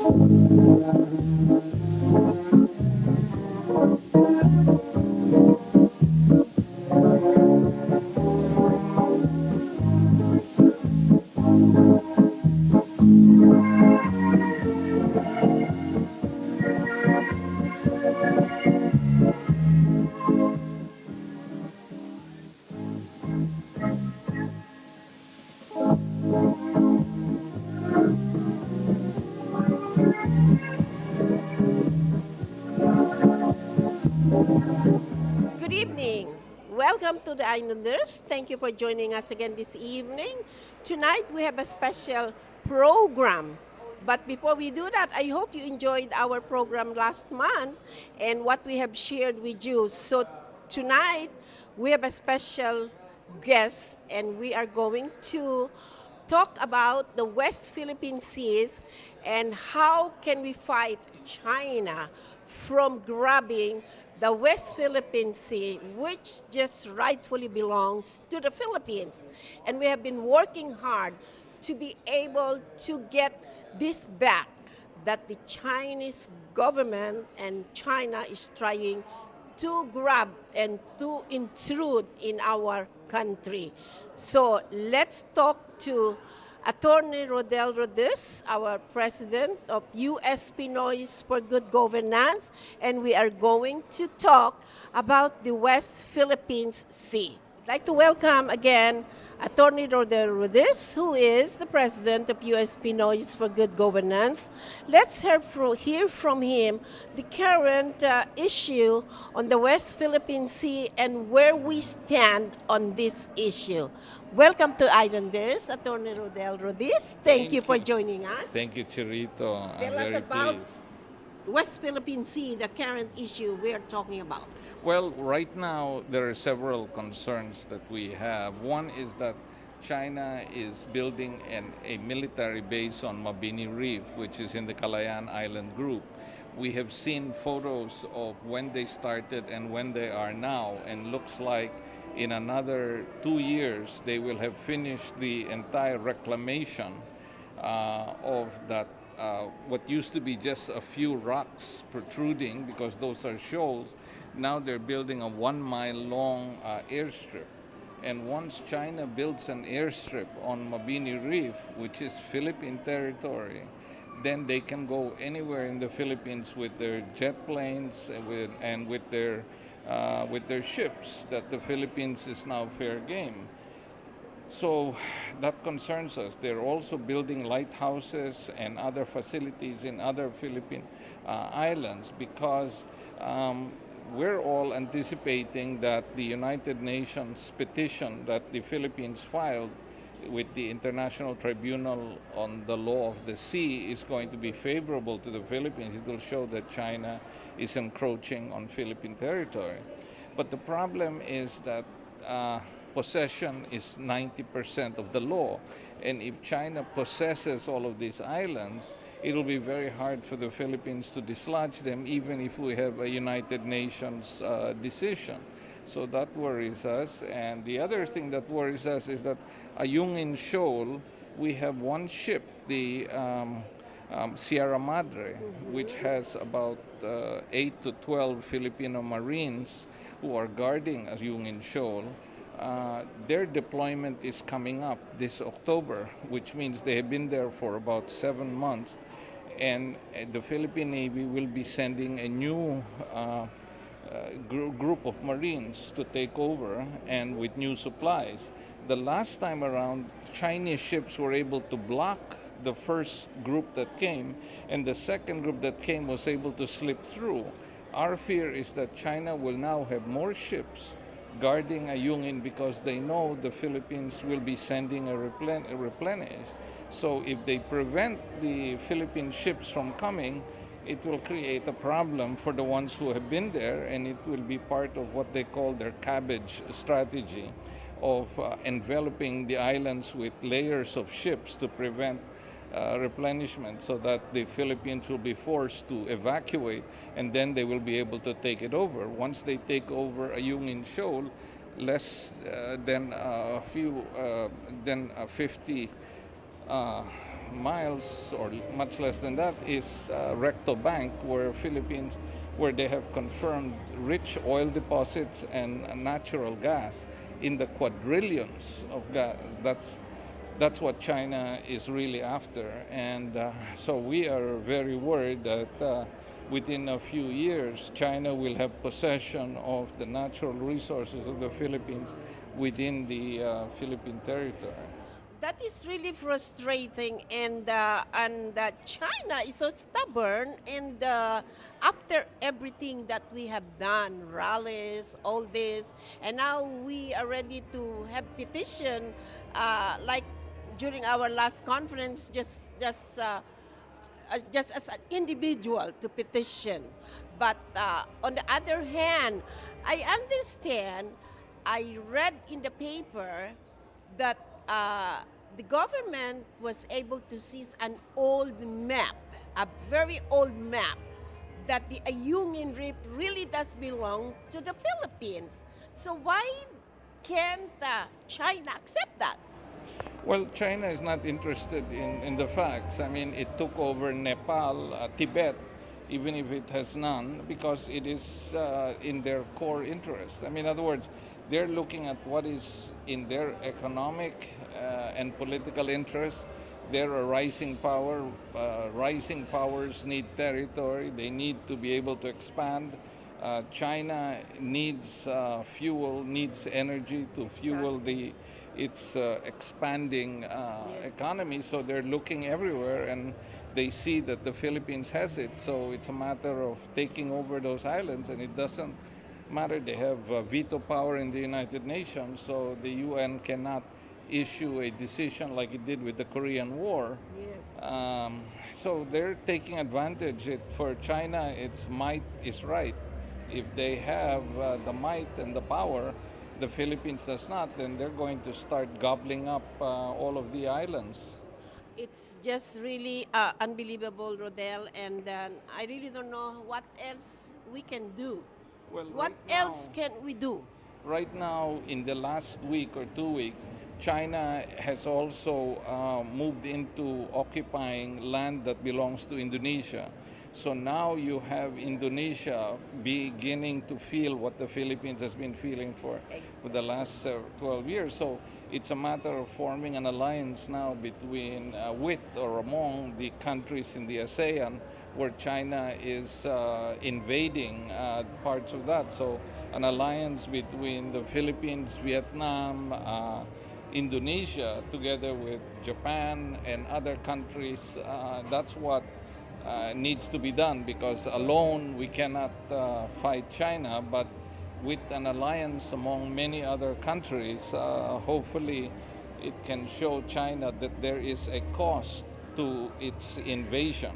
Good evening. Welcome to the Islanders. Thank you for joining us again this evening. Tonight we have a special program. But before we do that, I hope you enjoyed our program last month and what we have shared with you. So tonight we have a special guest and we are going to talk about the West Philippine Seas and how can we fight China from grabbing the West Philippine Sea, which just rightfully belongs to the Philippines. And we have been working hard to be able to get this back, that the Chinese government and China is trying to grab and to intrude in our country. So let's talk to Attorney Rodel Rodis, our president of U.S. Pinoys for Good Governance, and we are going to talk about the West Philippines Sea. I'd like to welcome again Attorney Rodel Rodis, who is the president of U.S. Pinoys for Good Governance. Let's hear from him the current issue on the West Philippine Sea and where we stand on this issue. Welcome to Islanders, Attorney Rodel Rodis. Thank you for joining us. Thank you, Chirito. I'm Tell us very about pleased. West Philippine Sea, the current issue we are talking about. Well, right now, there are several concerns that we have. One is that China is building a military base on Mabini Reef, which is in the Calayan Island group. We have seen photos of when they started and when they are now, and looks like in another 2 years they will have finished the entire reclamation of that what used to be just a few rocks protruding, because those are shoals. Now they're building a 1 mile long airstrip. And once China builds an airstrip on Mabini Reef, which is Philippine territory, then they can go anywhere in the Philippines with their jet planes and with their ships, that the Philippines is now fair game. So that concerns us. They're also building lighthouses and other facilities in other Philippine islands, because we're all anticipating that the United Nations petition that the Philippines filed with the International Tribunal on the Law of the Sea is going to be favorable to the Philippines. It will show that China is encroaching on Philippine territory. But the problem is that possession is 90% of the law. And if China possesses all of these islands, it will be very hard for the Philippines to dislodge them, even if we have a United Nations decision. So that worries us. And the other thing that worries us is that Ayungin Shoal, we have one ship, the Sierra Madre, which has about 8 to 12 Filipino Marines who are guarding Ayungin Shoal. Their deployment is coming up this October, which means they have been there for about 7 months. And the Philippine Navy will be sending a new group of Marines to take over, and with new supplies. The last time around, Chinese ships were able to block the first group that came, and the second group that came was able to slip through. Our fear is that China will now have more ships guarding Ayungin, because they know the Philippines will be sending a replenish. So if they prevent the Philippine ships from coming, it will create a problem for the ones who have been there, and it will be part of what they call their cabbage strategy of enveloping the islands with layers of ships to prevent replenishment, so that the Philippines will be forced to evacuate, and then they will be able to take it over. Once they take over Ayungin Shoal, less than 50 miles or much less than that is Recto Bank, where they have confirmed rich oil deposits and natural gas in the quadrillions of gas. That's what China is really after, and so we are very worried that within a few years, China will have possession of the natural resources of the Philippines within the Philippine territory. That is really frustrating, and China is so stubborn. And after everything that we have done, rallies, all this, and now we are ready to have petition, like during our last conference, just as an individual to petition. But on the other hand, I understand, I read in the paper that the government was able to seize an old map, a very old map, that the Ayungin Reef really does belong to the Philippines. So why can't China accept that? Well, China is not interested in the facts. I mean, it took over Nepal, Tibet, even if it has none, because it is in their core interest. I mean, in other words, they're looking at what is in their economic and political interest. They're a rising power. Rising powers need territory. They need to be able to expand. China needs fuel, needs energy to fuel its expanding economy. So they're looking everywhere, and they see that the Philippines has it. So it's a matter of taking over those islands, and it doesn't matter. They have veto power in the United Nations, so the UN cannot issue a decision like it did with the Korean War. Yes. So they're taking advantage. For China, its might is right. If they have the might and the power, the Philippines does not, then they're going to start gobbling up all of the islands. It's just really unbelievable, Rodel, and I really don't know what else we can do. Well, What else can we do? right now, in the last week or 2 weeks, China has also moved into occupying land that belongs to Indonesia. So now you have Indonesia beginning to feel what the Philippines has been feeling for the last 12 years. So it's a matter of forming an alliance now between, with or among the countries in the ASEAN where China is invading parts of that. So an alliance between the Philippines, Vietnam, Indonesia, together with Japan and other countries, that's what needs to be done, because alone we cannot fight China, but with an alliance among many other countries, hopefully it can show China that there is a cost to its invasion.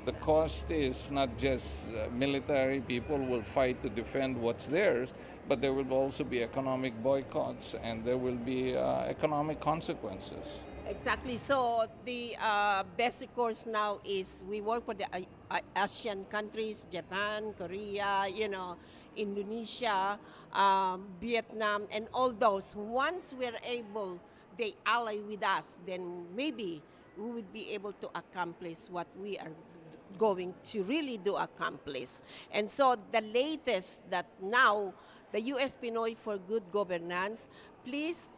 The cost is not just military. People will fight to defend what's theirs, but there will also be economic boycotts, and there will be economic consequences. Exactly. So the best course now is we work for the ASEAN countries, Japan, Korea, Indonesia, Vietnam, and all those. Once we're able, they ally with us, then maybe we would be able to accomplish what we are going to really do accomplish. And so the latest that now the U.S. Pinoy for Good Governance, please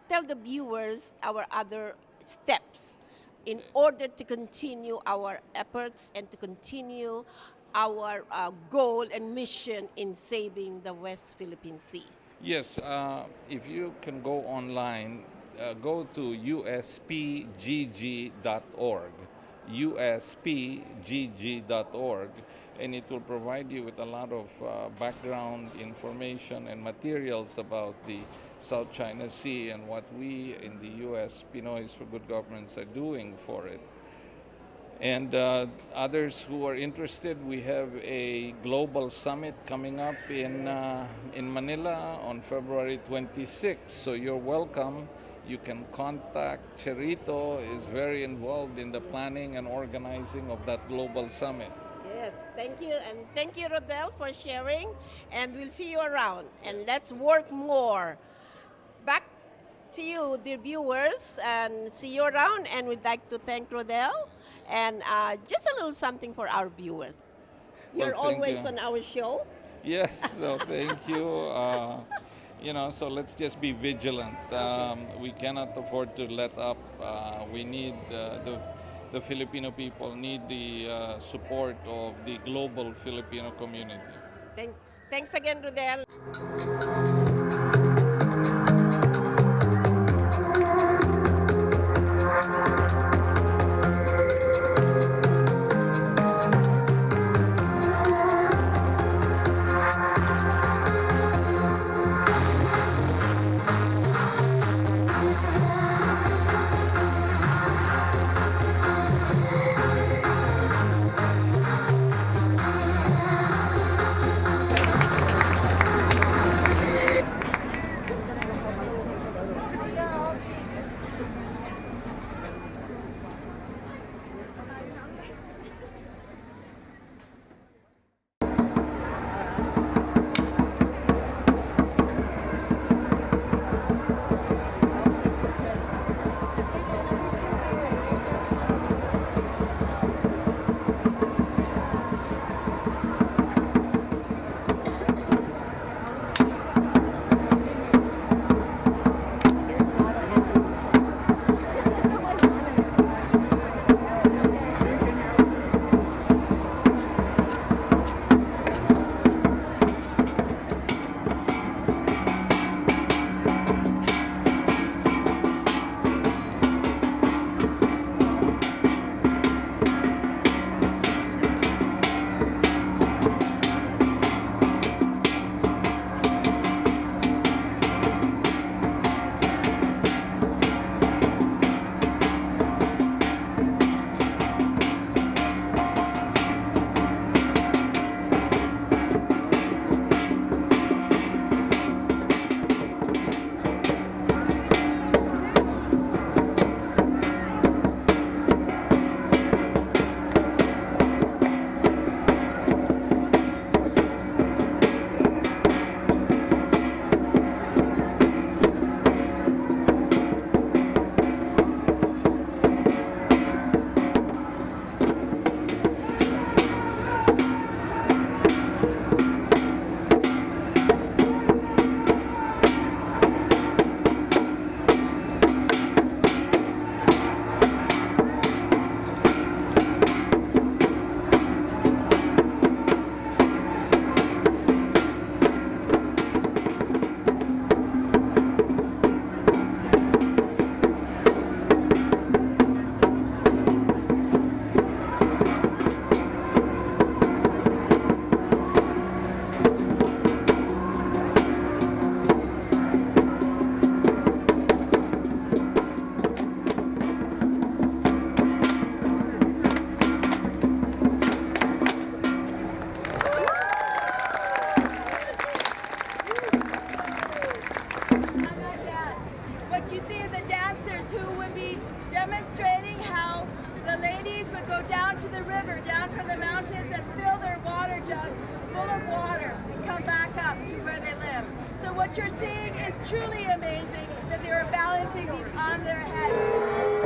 tell the viewers our other steps in order to continue our efforts and to continue our goal and mission in saving the West Philippine Sea. Yes, if you can go online, go to uspgg.org, uspgg.org, and it will provide you with a lot of background information and materials about the South China Sea and what we in the U.S. Pinoys for Good Governance are doing for it. And others who are interested, we have a global summit coming up in Manila on February 26th. So you're welcome. You can contact Cherito, is very involved in the planning and organizing of that global summit. Yes, thank you. And thank you, Rodel, for sharing. And we'll see you around. And let's work more. Back to you, dear viewers, and see you around. And we'd like to thank Rodel, and just a little something for our viewers. Well, You're thank always you. on our show. Yes, so thank you. So let's just be vigilant. We cannot afford to let up. We need the Filipino people need the support of the global Filipino community. Thank, thanks again, Rodel. What you see are the dancers who would be demonstrating how the ladies would go down to the river, down from the mountains, and fill their water jugs full of water and come back up to where they live. So what you're seeing is truly amazing, that they are balancing these on their heads.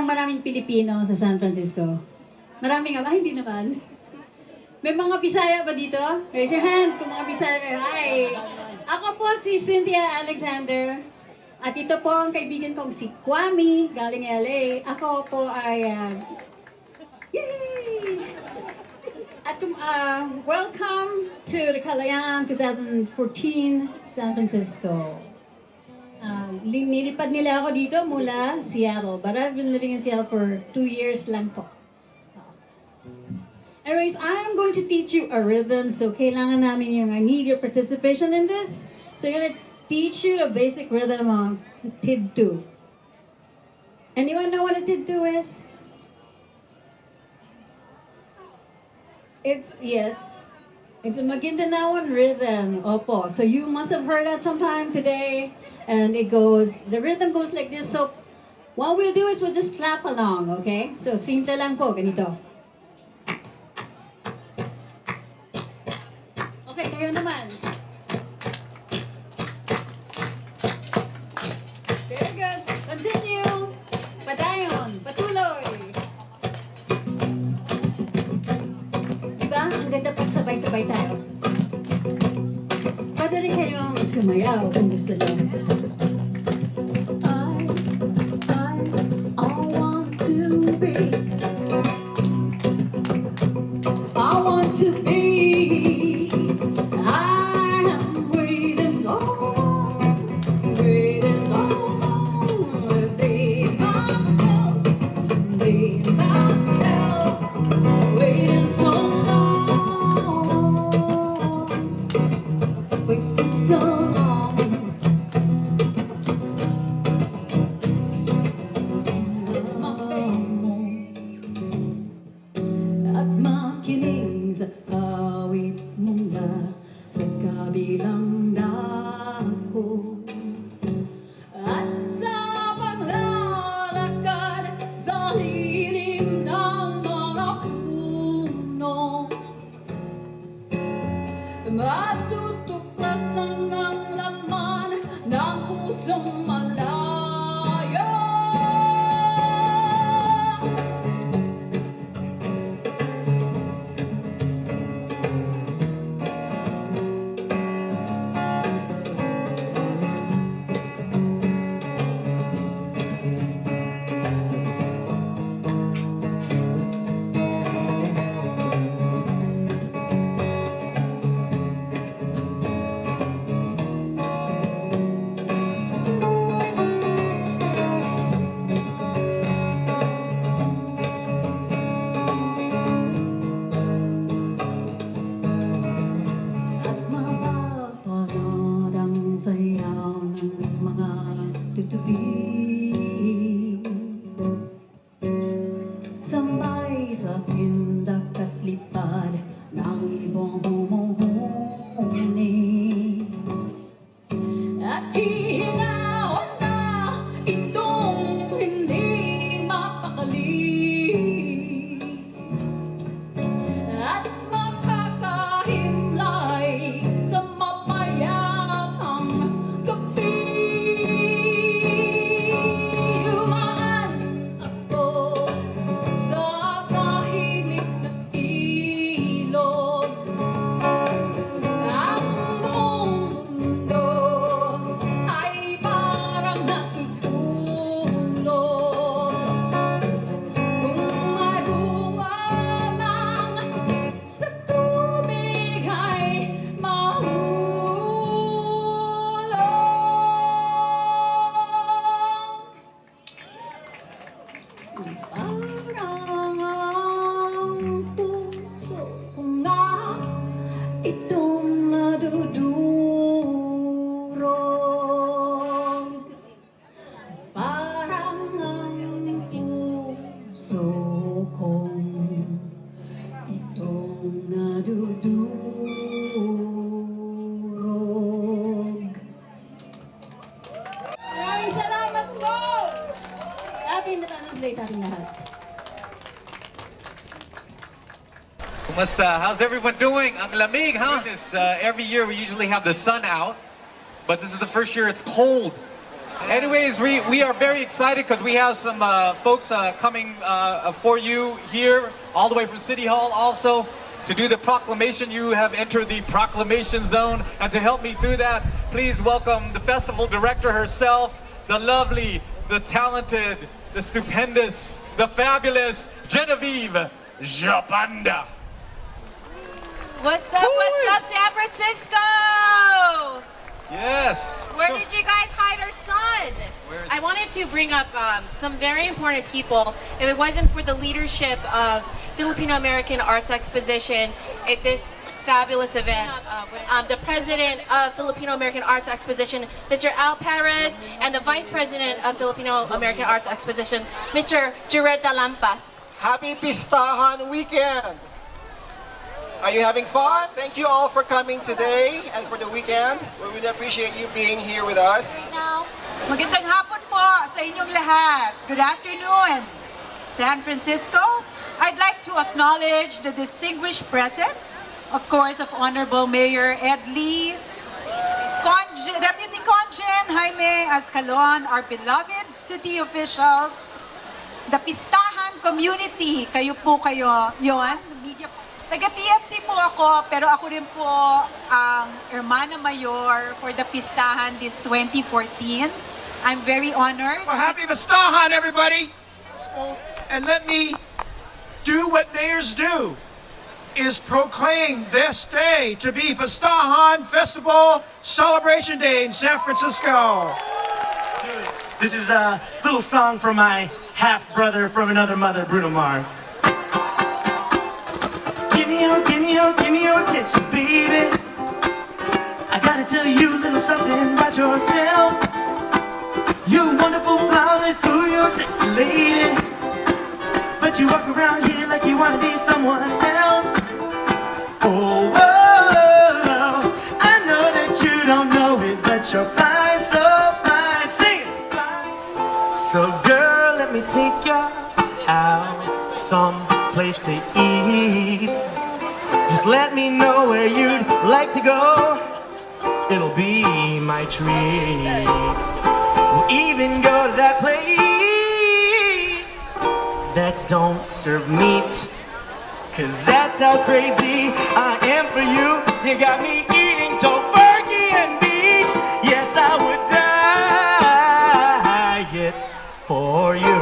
maraming Pilipino sa San Francisco? Maraming, hindi naman. May mga Bisaya ba dito? Raise your hand kung mga Bisaya kayo. Hi! Ako po si Cynthia Alexander. At ito po ang kaibigan kong si Kwame, galing LA. Ako po ay, yay! At welcome to the Kalayaan 2014 San Francisco. Nilipad nila ako dito mula Seattle, but I've been living in Seattle for 2 years lang po. Anyways, I'm going to teach you a rhythm, so kailangan namin yung, I need your participation in this. So I'm gonna teach you a basic rhythm of tid-2. Anyone know what a tid-2 is? Yes, it's a Maguindanaoan rhythm. Opo. So you must have heard that sometime today. And the rhythm goes like this. So what we'll do is we'll just clap along, okay? So simple lang po, ganito. Okay, kayo naman. Very good. Continue. Padayon. Patuloy. Diba? Ang ganda pag sabay-sabay tayo. Madali kayong sumayaw kung gusto nyo. Matutuklasan ng laman ng pusong malayo. Sambay sa pindak at lipad ng ibong humuhuni at hihinaon na itong hindi mapakali at makakahimlay sa mapayapang gabi. Parang ang puso ko nga itong nadudurog. Parang ang puso kong itong nadudurog. Maraming salamat po! Happy Independence Day sa ating lahat. Kumusta? How's everyone doing? Ang lamig, huh? Every year we usually have the sun out, but this is the first year it's cold. Anyways, we are very excited because we have some folks coming for you here, all the way from City Hall also, to do the proclamation. You have entered the proclamation zone. And to help me through that, please welcome the festival director herself, the lovely, the talented, the stupendous, the fabulous Genevieve Japanda. What's up, San Francisco? Yes. Where did you guys hide our son? I wanted to bring up some very important people. If it wasn't for the leadership of Filipino American Arts Exposition at this fabulous event, the president of Filipino American Arts Exposition, Mr. Al Perez, and the vice president of Filipino American Arts Exposition, Mr. Yearend Lampas. Happy Pistahan Weekend! Are you having fun? Thank you all for coming today and for the weekend. We really appreciate you being here with us. Magandang hapon po sa inyong lahat. Good afternoon, San Francisco. I'd like to acknowledge the distinguished presence, of course, of Honorable Mayor Ed Lee, Deputy Congen Jaime Azcalon, our beloved city officials, the Pistahan community, kayo yon, media po. Taga-TFC po ako, pero ako rin po ang Hermana Mayor for the Pistahan this 2014. I'm very honored. Well, happy Pistahan, everybody! And let me do what mayors do, is proclaim this day to be Pistahan Festival Celebration Day in San Francisco. This is a little song from my half-brother from another mother, Bruno Mars. Give me your attention, baby. I gotta tell you a little something about yourself. You're wonderful, flawless, ooh, you're a sexy lady. But you walk around here like you wanna be someone else. Oh, whoa, I know that you don't know it, but you're fine, so fine. Sing it! So girl, let me take you out someplace to eat. Just let me know where you'd like to go. It'll be my treat. We'll even go to that place that don't serve meat. 'Cause that's how crazy I am for you. You got me eating tofurkey and beets. Yes, I would die for you.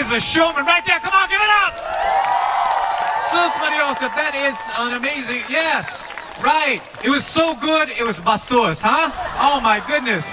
A showman right there. Come on, give it up. Sus Mariosa, that is an amazing, yes, right. It was so good, it was bastos, huh? Oh my goodness.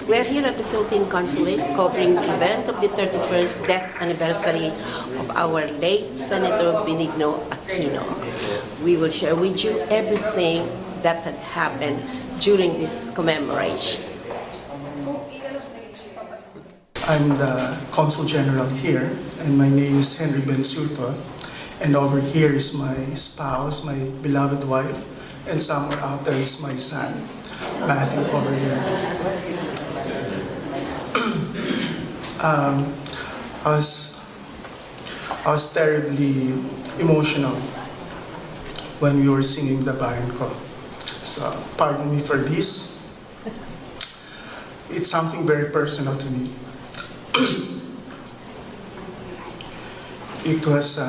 We're here at the Philippine Consulate covering the event of the 31st death anniversary of our late Senator Benigno Aquino. We will share with you everything that had happened during this commemoration. I'm the Consul General here, and my name is Henry Bensurto. And over here is my spouse, my beloved wife, and somewhere out there is my son, Matthew, over here. I was terribly emotional when we were singing the bayan ko. So pardon me for this. It's something very personal to me. It was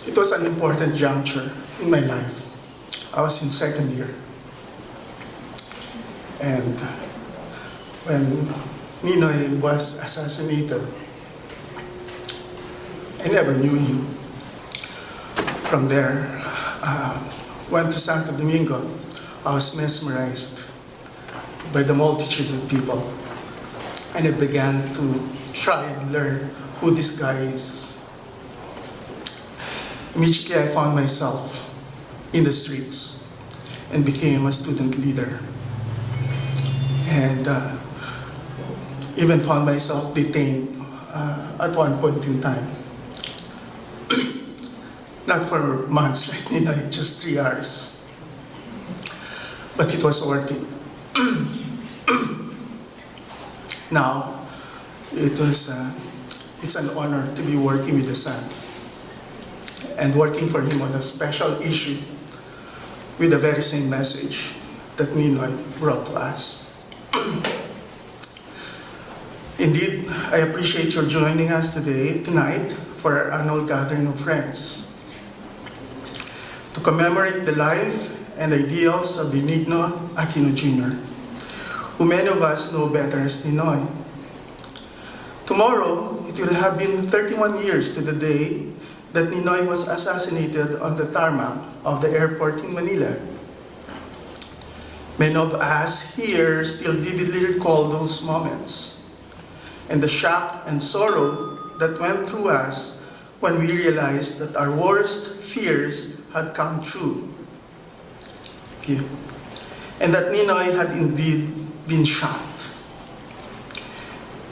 it was an important juncture in my life. I was in second year. And when Ninoy was assassinated, I never knew him. From there, went to Santo Domingo. I was mesmerized by the multitude of people. And I began to try and learn who this guy is. Immediately, I found myself in the streets and became a student leader. And even found myself detained at one point in time. Not for months like Ninoy, just 3 hours. But it was worth it. Now, it's an honor to be working with the son and working for him on a special issue with the very same message that Ninoy brought to us. Indeed, I appreciate your joining us tonight for our annual gathering of friends to commemorate the life and ideals of Benigno Aquino Jr., who many of us know better as Ninoy. Tomorrow, it will have been 31 years to the day that Ninoy was assassinated on the tarmac of the airport in Manila. Many of us here still vividly recall those moments and the shock and sorrow that went through us when we realized that our worst fears had come true. Okay. And that Ninoy had indeed been shot.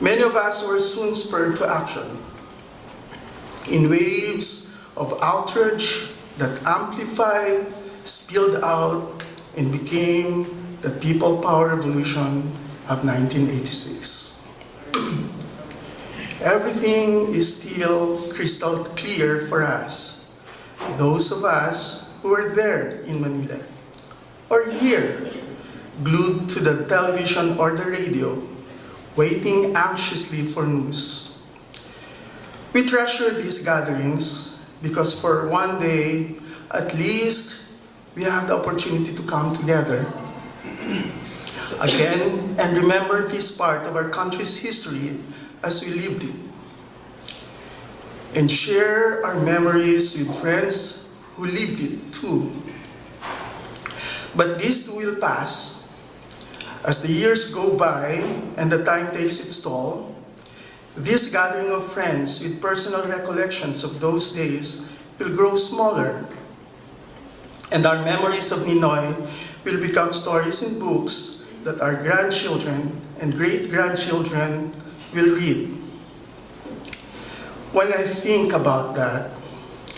Many of us were soon spurred to action in waves of outrage that amplified, spilled out, and became the People Power Revolution of 1986. Everything is still crystal clear for us, those of us who were there in Manila, or here, glued to the television or the radio, waiting anxiously for news. We treasure these gatherings because for one day, at least, we have the opportunity to come together again and remember this part of our country's history as we lived it, and share our memories with friends who lived it too. But this too will pass. As the years go by and the time takes its toll, this gathering of friends with personal recollections of those days will grow smaller, and our memories of Ninoy will become stories in books that our grandchildren and great-grandchildren will read. When I think about that,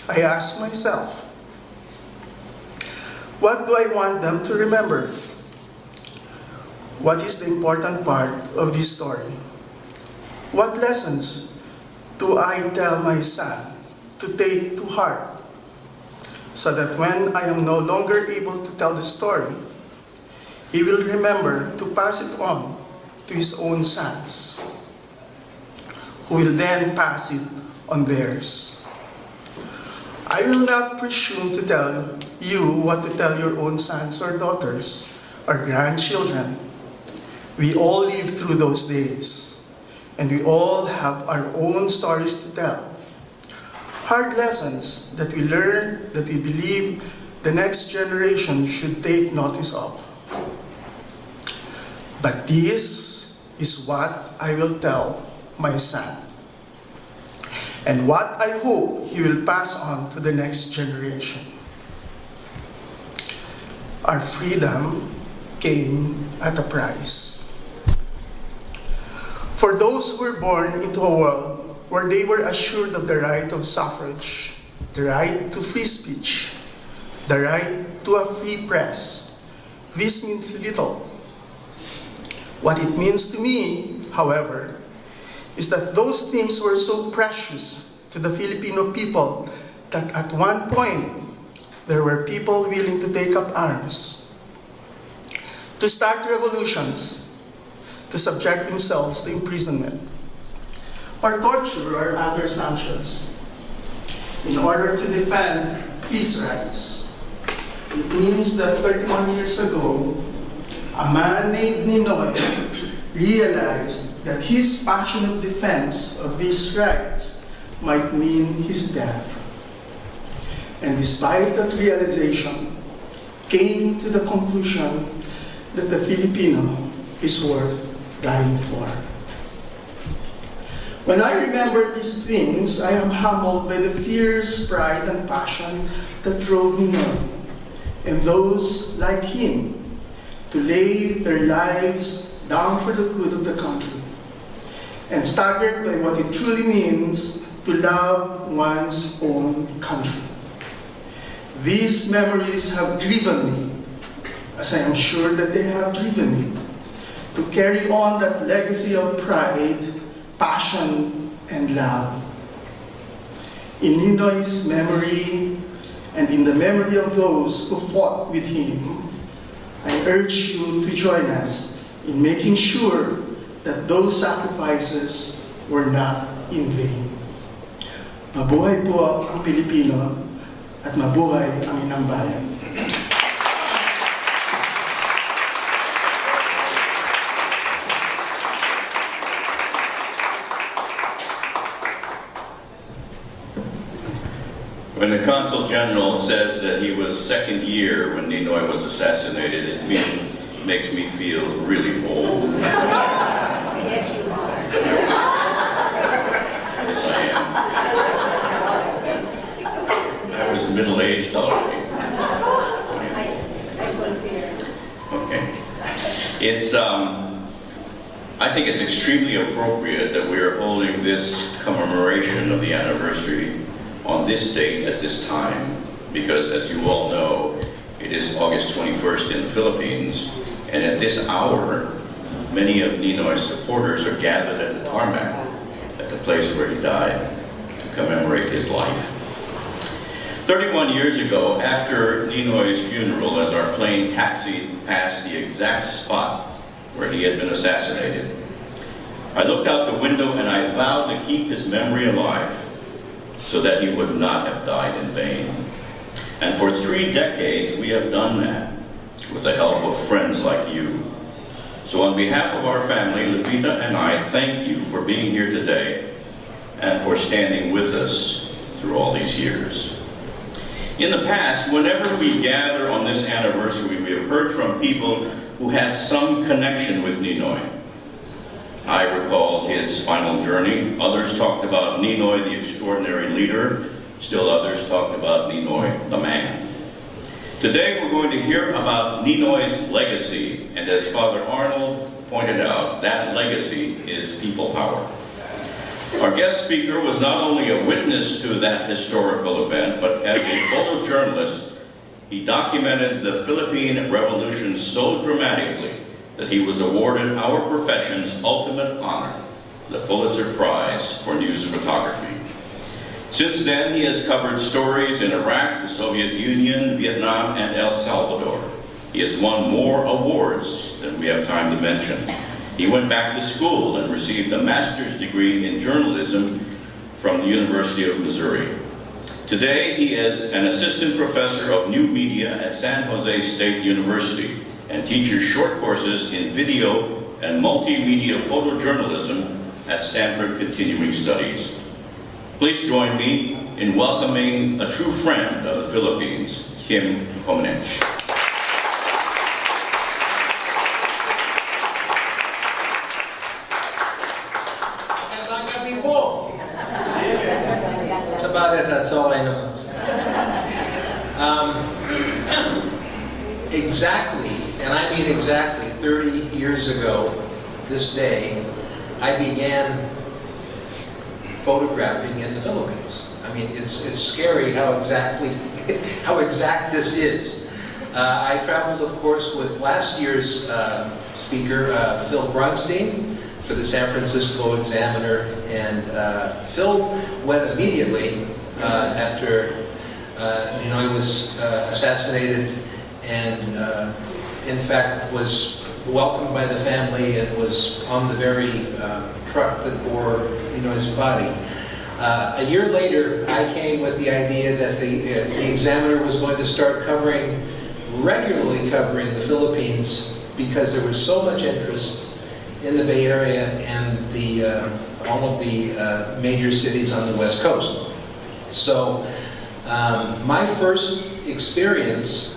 I ask myself, what do I want them to remember? What is the important part of this story? What lessons do I tell my son to take to heart so that when I am no longer able to tell the story, he will remember to pass it on to his own sons, who will then pass it on theirs. I will not presume to tell you what to tell your own sons or daughters or grandchildren. We all lived through those days, and we all have our own stories to tell. Hard lessons that we learned that we believe the next generation should take notice of. But this is what I will tell my son, and what I hope he will pass on to the next generation. Our freedom came at a price. For those who were born into a world where they were assured of the right of suffrage, the right to free speech, the right to a free press, this means little. What it means to me, however, is that those things were so precious to the Filipino people that at one point, there were people willing to take up arms, to start revolutions, to subject themselves to imprisonment, or torture or other sanctions, in order to defend peace rights. It means that 31 years ago, a man named Ninoy realized that his passionate defense of these rights might mean his death. And despite that realization, came to the conclusion that the Filipino is worth dying for. When I remember these things, I am humbled by the fierce pride and passion that drove Ninoy and those like him to lay their lives down for the good of the country, and staggered by what it truly means to love one's own country. These memories have driven me, as I am sure that they have driven me, to carry on that legacy of pride, passion, and love. In Ninoy's memory, and in the memory of those who fought with him, I urge you to join us in making sure that those sacrifices were not in vain. Mabuhay po ang Pilipino at mabuhay ang inang bayan. When the Consul General says that he was second year when Ninoy was assassinated, it makes me feel really old. Yes, you are. Yes, I am. I was middle-aged already. Okay. It's, I think it's extremely appropriate that we are holding this commemoration of the anniversary on this date at this time, because as you all know, it is August 21st in the Philippines, and at this hour, many of Ninoy's supporters are gathered at the tarmac, at the place where he died, to commemorate his life. 31 years ago, after Ninoy's funeral, as our plane taxied past the exact spot where he had been assassinated, I looked out the window and I vowed to keep his memory alive so that he would not have died in vain. And for 3 decades, we have done that with the help of friends like you. So on behalf of our family, Lupita and I thank you for being here today and for standing with us through all these years. In the past, whenever we gather on this anniversary, we have heard from people who had some connection with Ninoy. I recall his final journey. Others talked about Ninoy, the extraordinary leader. Still others talked about Ninoy, the man. Today we're going to hear about Ninoy's legacy, and as Father Arnold pointed out, that legacy is people power. Our guest speaker was not only a witness to that historical event, but as a photojournalist, he documented the Philippine Revolution so dramatically that he was awarded our profession's ultimate honor, the Pulitzer Prize for News Photography. Since then, he has covered stories in Iraq, the Soviet Union, Vietnam, and El Salvador. He has won more awards than we have time to mention. He went back to school and received a master's degree in journalism from the University of Missouri. Today, he is an assistant professor of new media at San Jose State University and teaches short courses in video and multimedia photojournalism at Stanford Continuing Studies. Please join me in welcoming a true friend of the Philippines, Kim Komenich. That's about it, that's all I know. Exactly, and I mean exactly 30 years ago, this day, I began photographing in the Philippines. I mean, it's scary how exact this is. I traveled, of course, with last year's speaker, Phil Bronstein, for the San Francisco Examiner, and Phil went immediately after Ninoy was assassinated, and in fact was welcomed by the family and was on the very truck that bore Ninoy's body. A year later, I came with the idea that the Examiner was going to start regularly covering the Philippines, because there was so much interest in the Bay Area and all of the major cities on the West Coast. So my first experience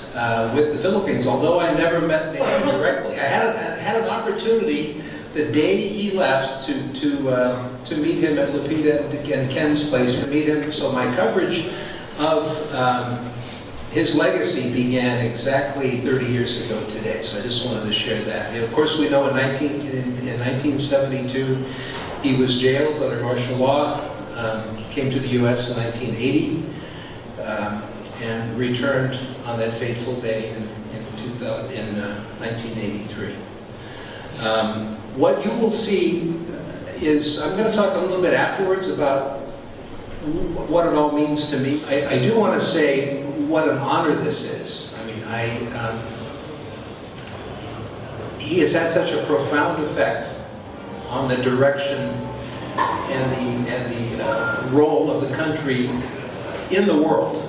with the Philippines, although I never met Ninoy directly, I had an opportunity the day he left to meet him at Lupita and Ken's place, to meet him. So my coverage of his legacy began exactly 30 years ago today. So I just wanted to share that. And of course, we know in 1972 he was jailed under martial law, came to the U.S. in 1980, and returned on that fateful day in 1983. What you will see is, I'm going to talk a little bit afterwards about what it all means to me. I do want to say what an honor this is. I mean, he has had such a profound effect on the direction and the role of the country in the world.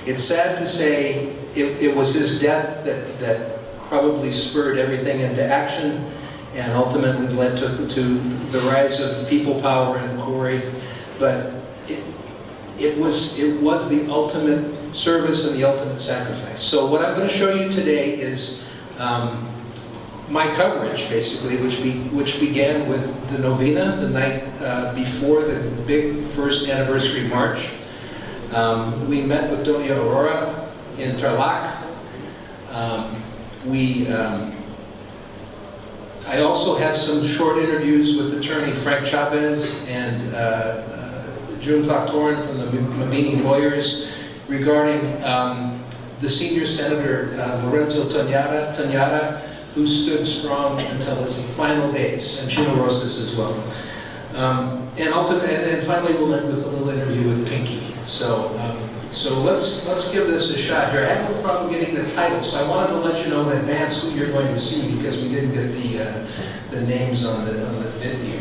It's sad to say it was his death that probably spurred everything into action and ultimately led to the rise of people power in Korea. But it was the ultimate service and the ultimate sacrifice. So what I'm going to show you today is my coverage, basically, which began with the novena, the night before the big first anniversary march. We met with Doña Aurora in Tarlac. I also have some short interviews with attorney Frank Chavez and June Factorin from the Mabini lawyers regarding the senior senator Lorenzo Tanyara, who stood strong until his final days, and Chino Rosas as well. And finally we'll end with a little interview with Pinky. So let's give this a shot here. I had no problem getting the title, so I wanted to let you know in advance who you're going to see because we didn't get the names on the video.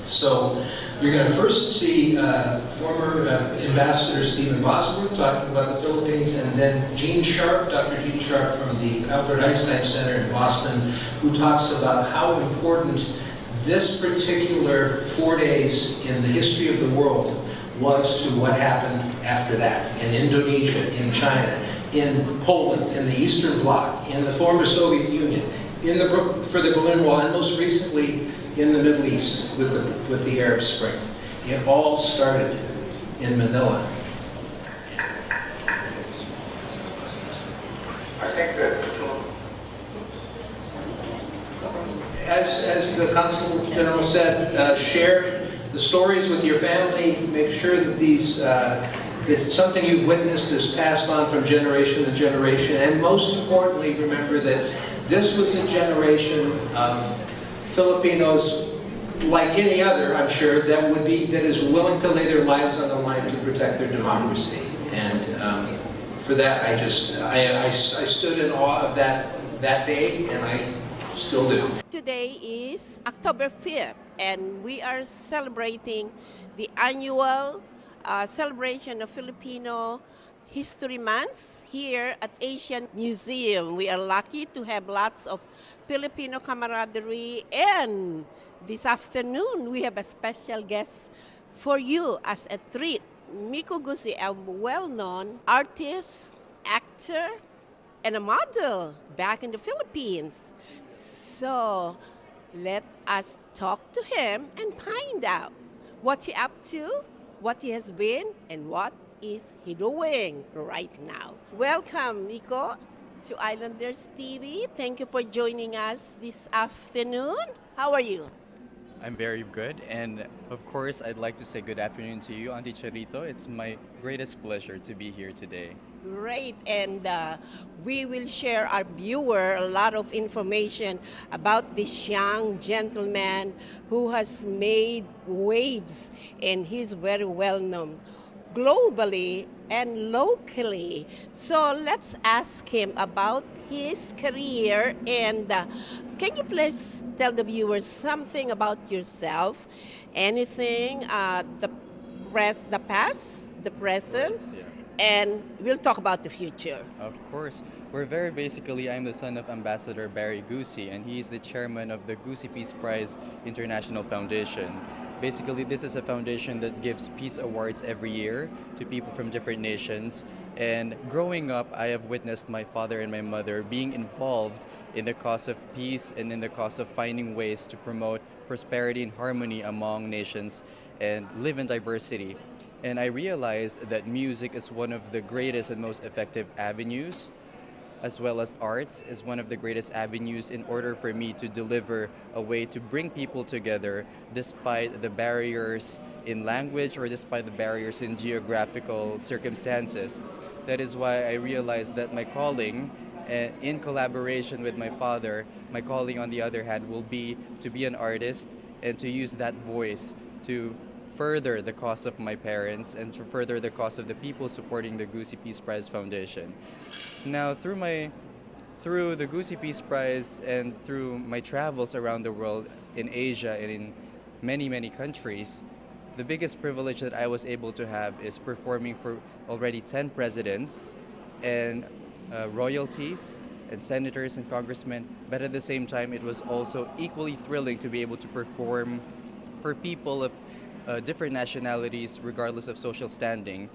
So you're going to first see former Ambassador Stephen Bosworth talking about the Philippines, and then Gene Sharp, Dr. Gene Sharp from the Albert Einstein Center in Boston, who talks about how important this particular 4 days in the history of the world was to what happened after that in Indonesia, in China, in Poland, in the Eastern Bloc, in the former Soviet Union, for the Berlin Wall, and most recently in the Middle East with the Arab Spring. It all started in Manila. I think that as the Consul General said, share the stories with your family. Make sure that that something you've witnessed is passed on from generation to generation. And most importantly, remember that this was a generation of Filipinos, like any other, I'm sure, that is willing to lay their lives on the line to protect their democracy. And for that, I stood in awe of that day, and I still do. Today is October 5th, and we are celebrating the annual celebration of Filipino History Month here at Asian Museum. We are lucky to have lots of Filipino camaraderie, and this afternoon we have a special guest for you as a treat. Miko Gusi, a well-known artist, actor, and a model back in the Philippines. So let us talk to him and find out what he up to, what he has been, and what is he doing right now. Welcome, Miko, to Islanders TV. Thank you for joining us this afternoon. How are you? I'm very good, and of course, I'd like to say good afternoon to you, Auntie Charito. It's my greatest pleasure to be here today. Great, and we will share our viewer a lot of information about this young gentleman who has made waves, and he's very well known globally and locally. So let's ask him about his career, and can you please tell the viewers something about yourself? Anything, the past, the present, and we'll talk about the future. Of course. I'm the son of Ambassador Barry Gusi, and he's the chairman of the Gusi Peace Prize International Foundation. Basically, this is a foundation that gives peace awards every year to people from different nations. And growing up, I have witnessed my father and my mother being involved in the cause of peace and in the cause of finding ways to promote prosperity and harmony among nations and live in diversity. And I realized that music is one of the greatest and most effective avenues, as well as arts is one of the greatest avenues in order for me to deliver a way to bring people together despite the barriers in language or despite the barriers in geographical circumstances. That is why I realized that my calling, in collaboration with my father, my calling on the other hand will be to be an artist and to use that voice to further the cause of my parents and to further the cause of the people supporting the Gusi Peace Prize Foundation. Now, through the Gusi Peace Prize and through my travels around the world in Asia and in many, many countries, the biggest privilege that I was able to have is performing for already 10 presidents and royalties and senators and congressmen, but at the same time it was also equally thrilling to be able to perform for people of different nationalities regardless of social standing.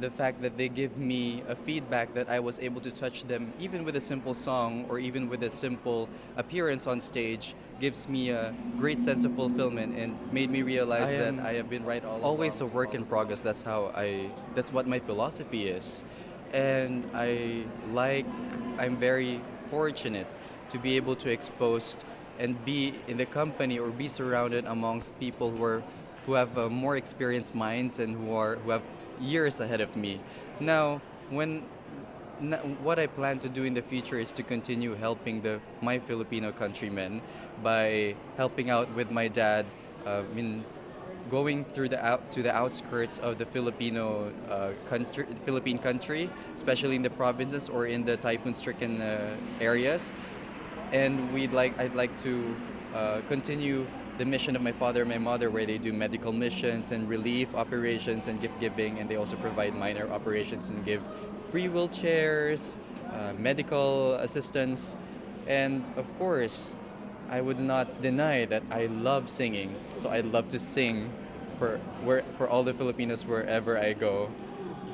The fact that they give me a feedback that I was able to touch them even with a simple song or even with a simple appearance on stage gives me a great sense of fulfillment and made me realize that I have been right all along. Always a work in progress. That's what my philosophy is. And I'm very fortunate to be able to expose and be in the company or be surrounded amongst people who have more experienced minds and who have years ahead of me. Now, what I plan to do in the future is to continue helping my Filipino countrymen by helping out with my dad in going to the outskirts of the Philippine country, especially in the provinces or in the typhoon-stricken areas. And I'd like to continue the mission of my father and my mother, where they do medical missions and relief operations and gift giving, and they also provide minor operations and give free wheelchairs, medical assistance, and of course, I would not deny that I love singing. So I'd love to sing for all the Filipinos wherever I go,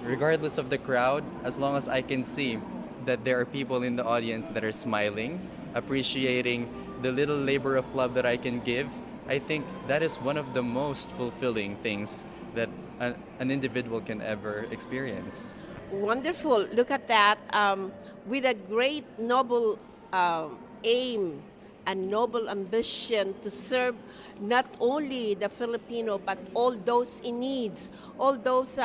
regardless of the crowd, as long as I can see that there are people in the audience that are smiling, appreciating the little labor of love that I can give. I think that is one of the most fulfilling things that an individual can ever experience. Wonderful. Look at that. With a great noble aim and noble ambition to serve not only the Filipino but all those in needs, all those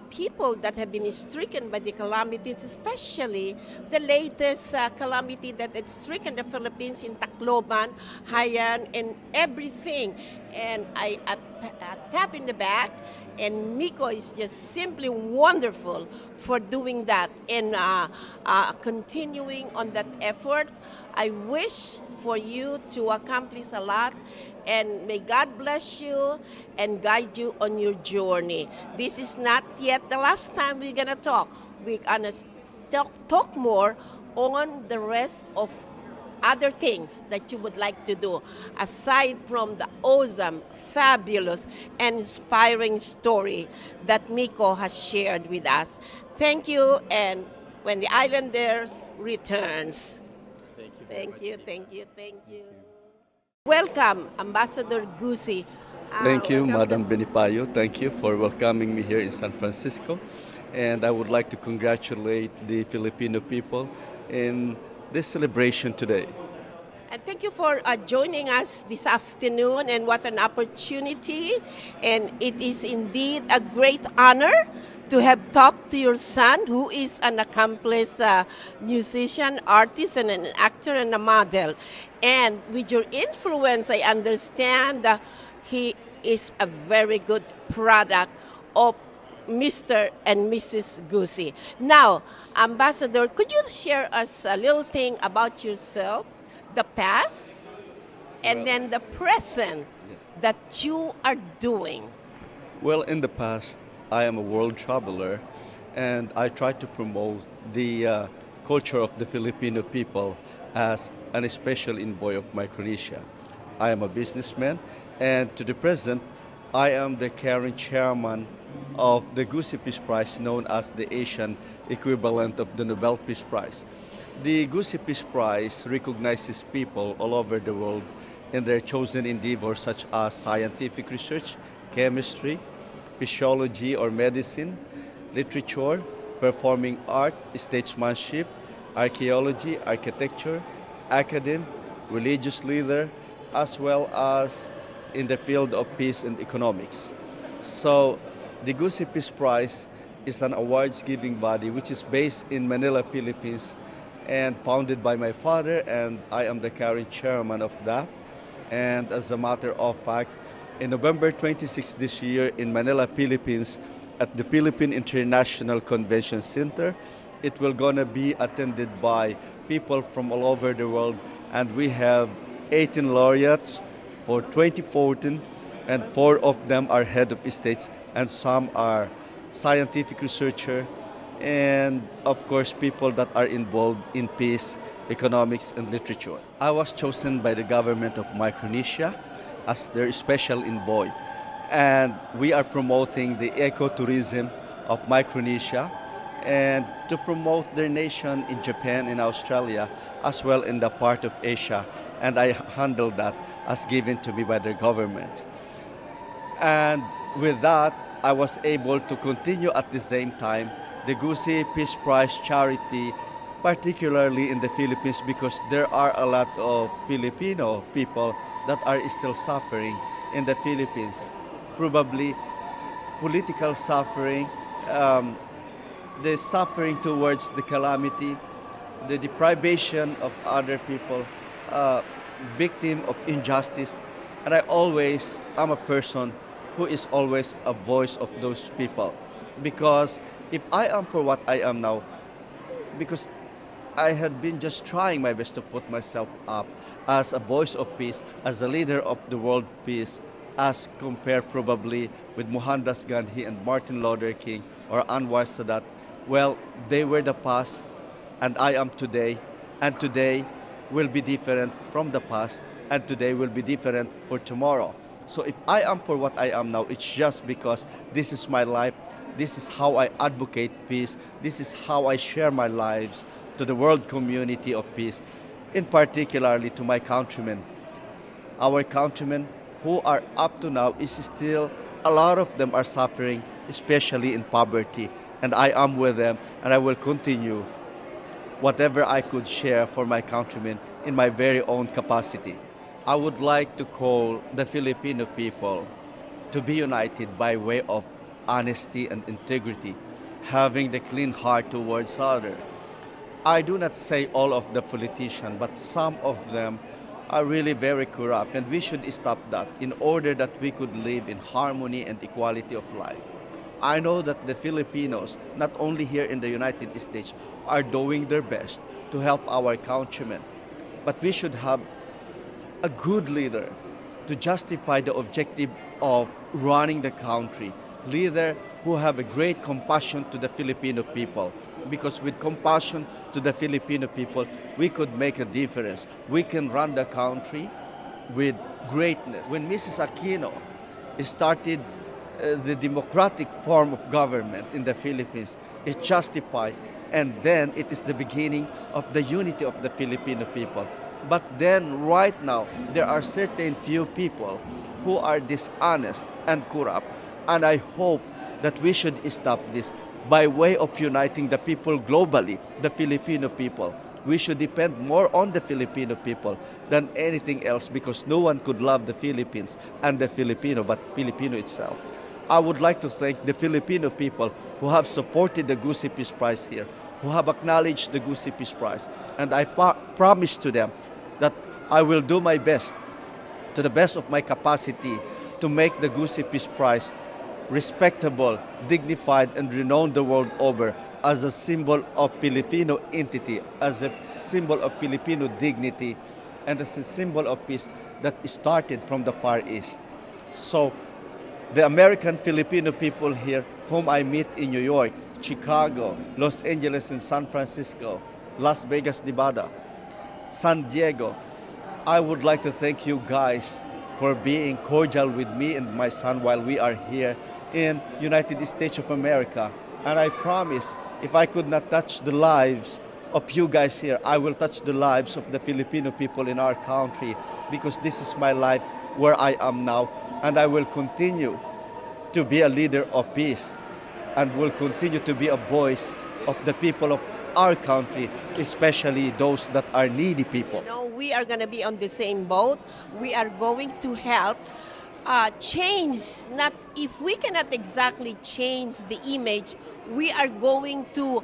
people that have been stricken by the calamities, especially the latest calamity that had stricken the Philippines in Tacloban, Haiyan, and everything. And I tap in the back, and Miko is just simply wonderful for doing that and continuing on that effort. I wish for you to accomplish a lot, and may God bless you and guide you on your journey. This is not yet the last time we're gonna talk. We're gonna talk more on the rest of other things that you would like to do aside from the awesome, fabulous, and inspiring story that Miko has shared with us. Thank you, and when the Islanders returns. Thank you. Welcome, Ambassador Gusi. Thank you, Welcome Madam Benipayo. Thank you for welcoming me here in San Francisco. And I would like to congratulate the Filipino people in this celebration today. And thank you for joining us this afternoon, and what an opportunity. And it is indeed a great honor to have talked to your son, who is an accomplished musician, artist, and an actor and a model. And with your influence, I understand he is a very good product of Mr. and Mrs. Gusi. Now, Ambassador, could you share us a little thing about yourself, the past, and then the present that you are doing? Well, in the past, I am a world traveler, and I try to promote the culture of the Filipino people as an special envoy of Micronesia. I am a businessman, and to the present, I am the current chairman of the Gusi Peace Prize, known as the Asian equivalent of the Nobel Peace Prize. The Gusi Peace Prize recognizes people all over the world in their chosen endeavors, such as scientific research, chemistry, physiology or medicine, literature, performing art, statesmanship, archaeology, architecture, academe, religious leader, as well as in the field of peace and economics. So the Gusi Peace Prize is an awards-giving body which is based in Manila, Philippines, and founded by my father, and I am the current chairman of that. And as a matter of fact, in November 26 this year in Manila, Philippines, at the Philippine International Convention Center, it will gonna be attended by people from all over the world, and we have 18 laureates for 2014, and 4 of them are head of states, and some are scientific researcher, and of course people that are involved in peace, economics, and literature. I was chosen by the government of Micronesia as their special envoy, and we are promoting the ecotourism of Micronesia and to promote their nation in Japan and Australia as well in the part of Asia, and I handle that as given to me by the government. And with that, I was able to continue at the same time the Gusi Peace Prize charity, particularly in the Philippines, because there are a lot of Filipino people that are still suffering in the Philippines. Probably political suffering, the suffering towards the calamity, the deprivation of other people, victim of injustice. And I always am a person who is always a voice of those people. Because if I am for what I am now, because I had been just trying my best to put myself up as a voice of peace, as a leader of the world peace, as compared probably with Mohandas Gandhi and Martin Luther King or Anwar Sadat. Well, they were the past and I am today, and today will be different from the past, and today will be different for tomorrow. So if I am for what I am now, it's just because this is my life, this is how I advocate peace, this is how I share my lives to the world community of peace, in particularly to my countrymen. Our countrymen who are up to now is still, a lot of them are suffering, especially in poverty. And I am with them, and I will continue whatever I could share for my countrymen in my very own capacity. I would like to call the Filipino people to be united by way of honesty and integrity, having the clean heart towards others. I do not say all of the politicians, but some of them are really very corrupt, and we should stop that in order that we could live in harmony and equality of life. I know that the Filipinos, not only here in the United States, are doing their best to help our countrymen, but we should have a good leader to justify the objective of running the country. Leader who have a great compassion to the Filipino people. Because with compassion to the Filipino people, we could make a difference. We can run the country with greatness. When Mrs. Aquino started the democratic form of government in the Philippines, it justified, and then it is the beginning of the unity of the Filipino people. But then right now, there are certain few people who are dishonest and corrupt, and I hope that we should stop this by way of uniting the people globally, the Filipino people. We should depend more on the Filipino people than anything else, because no one could love the Philippines and the Filipino but Filipino itself. I would like to thank the Filipino people who have supported the Gusi Peace Prize here, who have acknowledged the Gusi Peace Prize. And I promise to them that I will do my best, to the best of my capacity, to make the Gusi Peace Prize respectable, dignified, and renowned the world over as a symbol of Filipino entity, as a symbol of Filipino dignity, and as a symbol of peace that started from the Far East. So the American Filipino people here, whom I meet in New York, Chicago, Los Angeles, and San Francisco, Las Vegas, Nevada, San Diego, I would like to thank you guys for being cordial with me and my son while we are here in United States of America. And I promise, if I could not touch the lives of you guys here, I will touch the lives of the Filipino people in our country, because this is my life where I am now, and I will continue to be a leader of peace and will continue to be a voice of the people of our country, especially those that are needy people. You know, we are going to be on the same boat. We are going to help change, not if we cannot exactly change the image, we are going to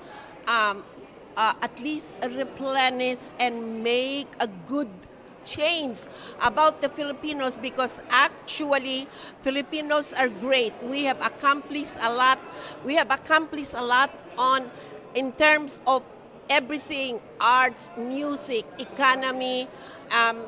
at least replenish and make a good change about the Filipinos, because actually Filipinos are great. We have accomplished a lot. We have accomplished a lot on in terms of everything, arts, music, economy,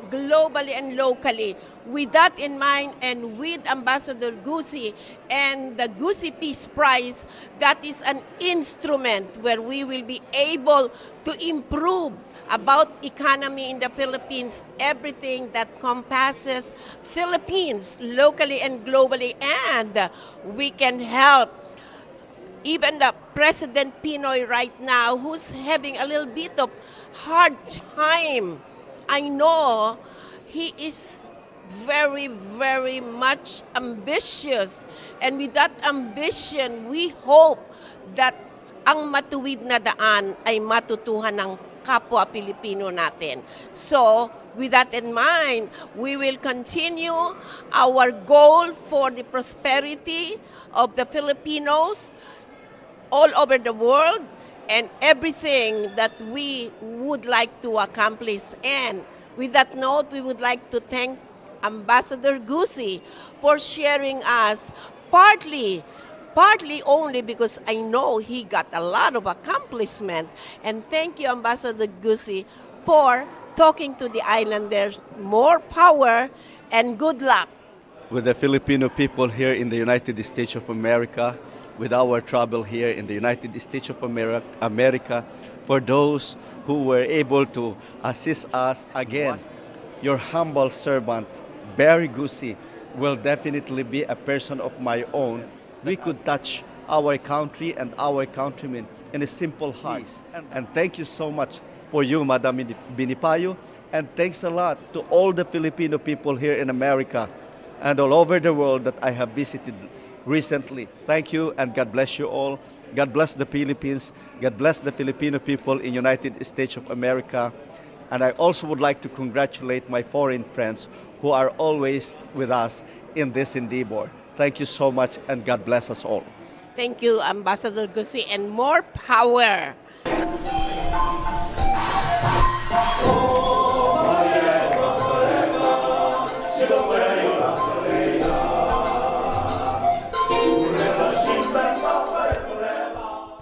globally and locally. With that in mind, and with Ambassador Gusi and the Gusi Peace Prize, that is an instrument where we will be able to improve about economy in the Philippines, everything that compasses Philippines locally and globally, and we can help even the President Pinoy right now, who's having a little bit of hard time. I know he is very, very much ambitious. And with that ambition, we hope that ang matuwid na daan ay matutuhan ng kapwa Pilipino natin. So, with that in mind, we will continue our goal for the prosperity of the Filipinos all over the world, and everything that we would like to accomplish. And with that note, we would like to thank Ambassador Gusi for sharing us partly only because I know he got a lot of accomplishment. And thank you, Ambassador Gusi, for talking to the islanders. More power and good luck. With the Filipino people here in the United States of America, with our trouble here in the United States of America, for those who were able to assist us. Again, your humble servant, Barry Gusi, will definitely be a person of my own. We could touch our country and our countrymen in a simple heart. And thank you so much for you, Madam Binipayo, and thanks a lot to all the Filipino people here in America and all over the world that I have visited recently. Thank you, and God bless you all. God bless the Philippines. God bless the Filipino people in United States of America. And I also would like to congratulate my foreign friends who are always with us in this endeavor. Thank you so much, and God bless us all. Thank you, Ambassador Gusi, and more power.